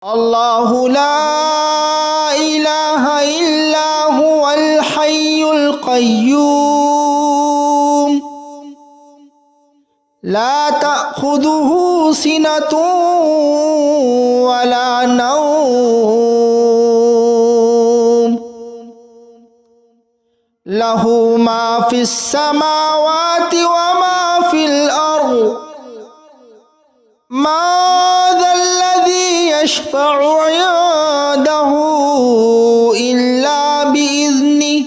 الله لا إله إلا هو الحي القيوم لا تأخذه سنة ولا نوم له ما في السماوات وما في الأرض ما ذا الذي يشفع عنده إلا بإذنه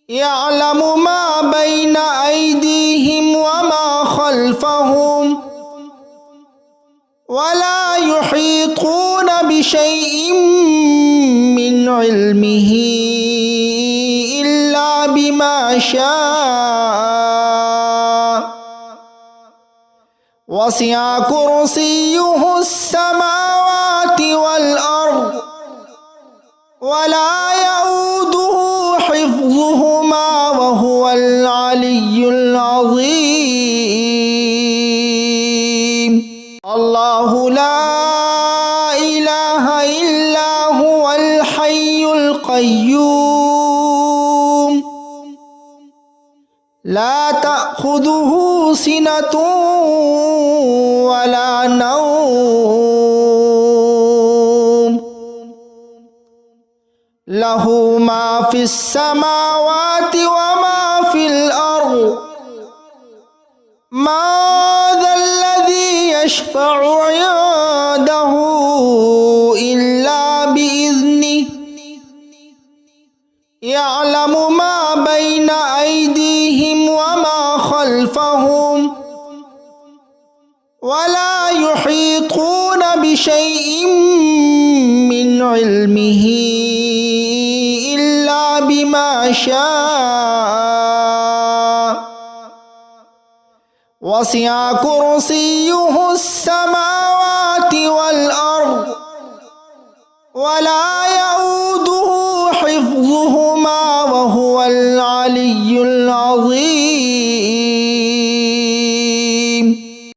يعلم ما بين أيديهم وما خلفهم ولا يحيطون بشيء من علمه إلا بما شاء وسع كرسيه السماوات والأرض ولا يؤوده حفظهما وهو العلي العظيم الله لا إله إلا هو الحي القيوم لا تأخذه سنة ولا نوم له ما في السماوات وما في الأرض ما ذا الذي يشفع عنده إلا بإذنه يعلم ما بين أيديهم وما خلفهم ولا يحيطون بشيء من علمه إلا بما شاء وسع كرسيه السماوات والأرض ولا يؤوده حفظهما وهو العلي العظيم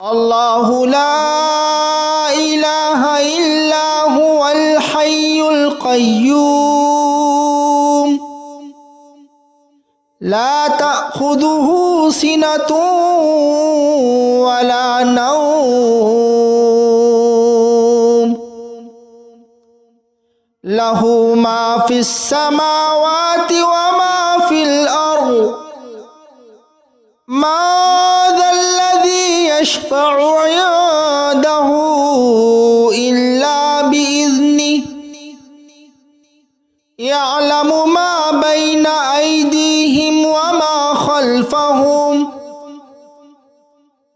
الله لا إله إلا هو الحي القيوم لا تأخذه سنة ولا نوم له ما في السماوات وما في الأرض ما ذا الذي يشفع عنده إلا بإذنه يعلم ما بين أيديهم وما خلفهم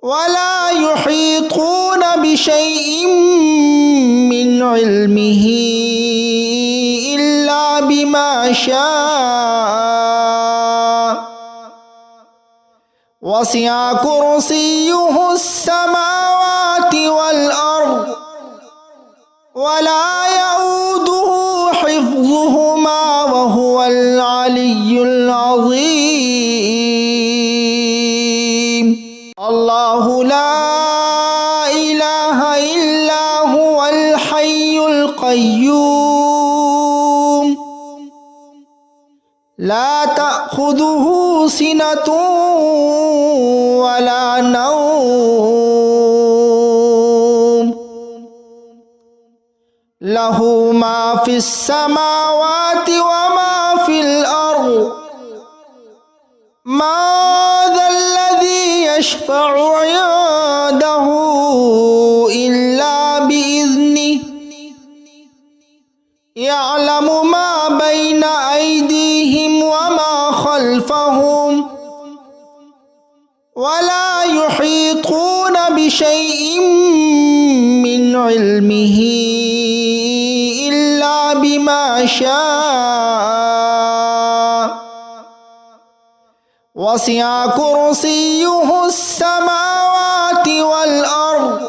ولا يحيطون بشيء من علمه إلا بما شاء وسع كرسيه السماوات والأرض ولا يؤوده حفظهما وهو العلي العظيم الله لا إله إلا هو الحي القيوم لا تأخذه سنة ولا نوم له ما في السماوات وما في الأرض ما ذا الذي يشفع عنده إلا بإذنه يعلم ما بين أيديهم وما خلفهم ولا يحيطون بشيء من علمه إلا بما شاء وسع كرسيه السماوات والأرض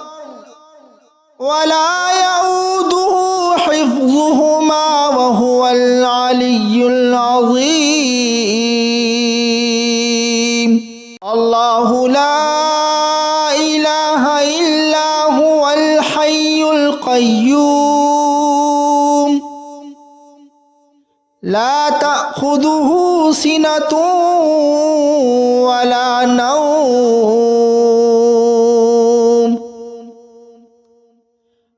ولا يؤوده حفظهما وهو العلي العظيم الله لا إله إلا هو الحي القيوم القيوم لا تأخذه سنة ولا نوم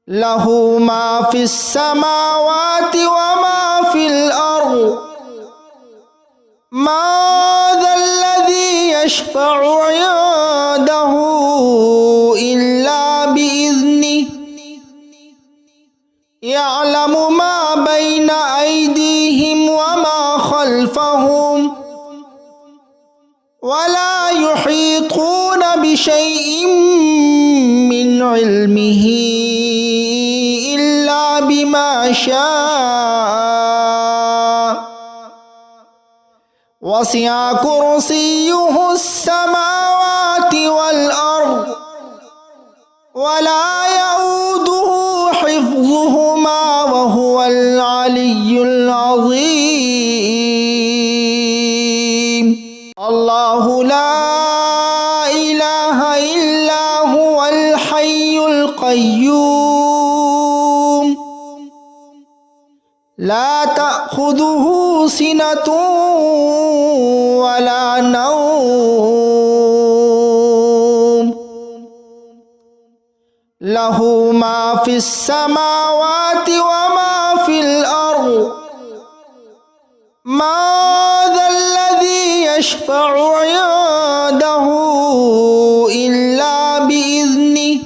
له ما في السماوات وما في الأرض ما ذا الذي يشفع عنده إلا بإذنه يعلم ما بين أيديهم وما خلفهم ولا يحيطون بشيء من علمه إلا بما شاء وسع كرسيه السماوات والأرض ولا يؤوده حفظهما وهو العلي العظيم الله لا إله إلا هو الحي القيوم لا تأخذه سنة ولا نوم له ما في السماوات وما في الأرض ما ذا الذي يشفع عنده إلا بإذنه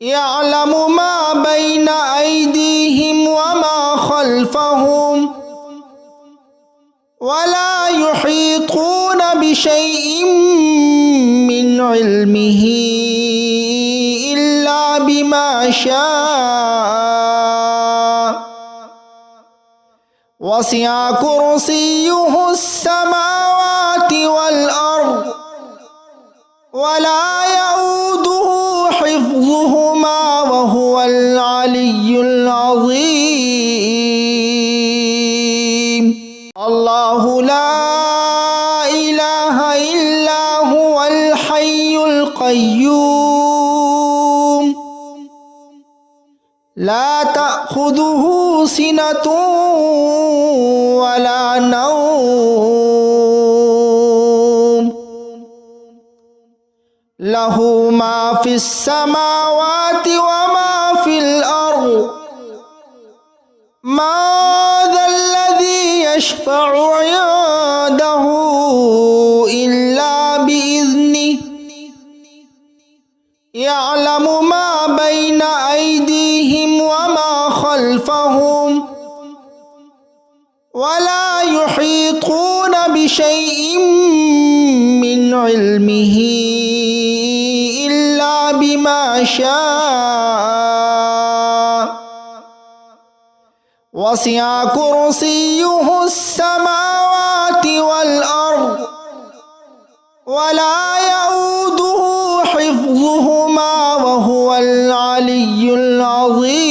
يعلم ما بين أيديهم وما خلفهم ولا يحيطون بشيء من علمه إلا بما شاء وسع كرسيه السماوات والأرض ولا يؤوده حفظهما وهو العلي العظيم الله لا إله إلا هو الحي القيوم لا تأخذه سنة ولا نوم له ما في السماوات وما في الأرض ما ذا الذي يشفع عنده إلا بإذنه يعلم ما بين أيديهم وما خلفهم ولا يحيطون بشيء من علمه إلا بما شاء وسع كرسيه السماوات والأرض ولا يؤوده حفظهما وهو العلي العظيم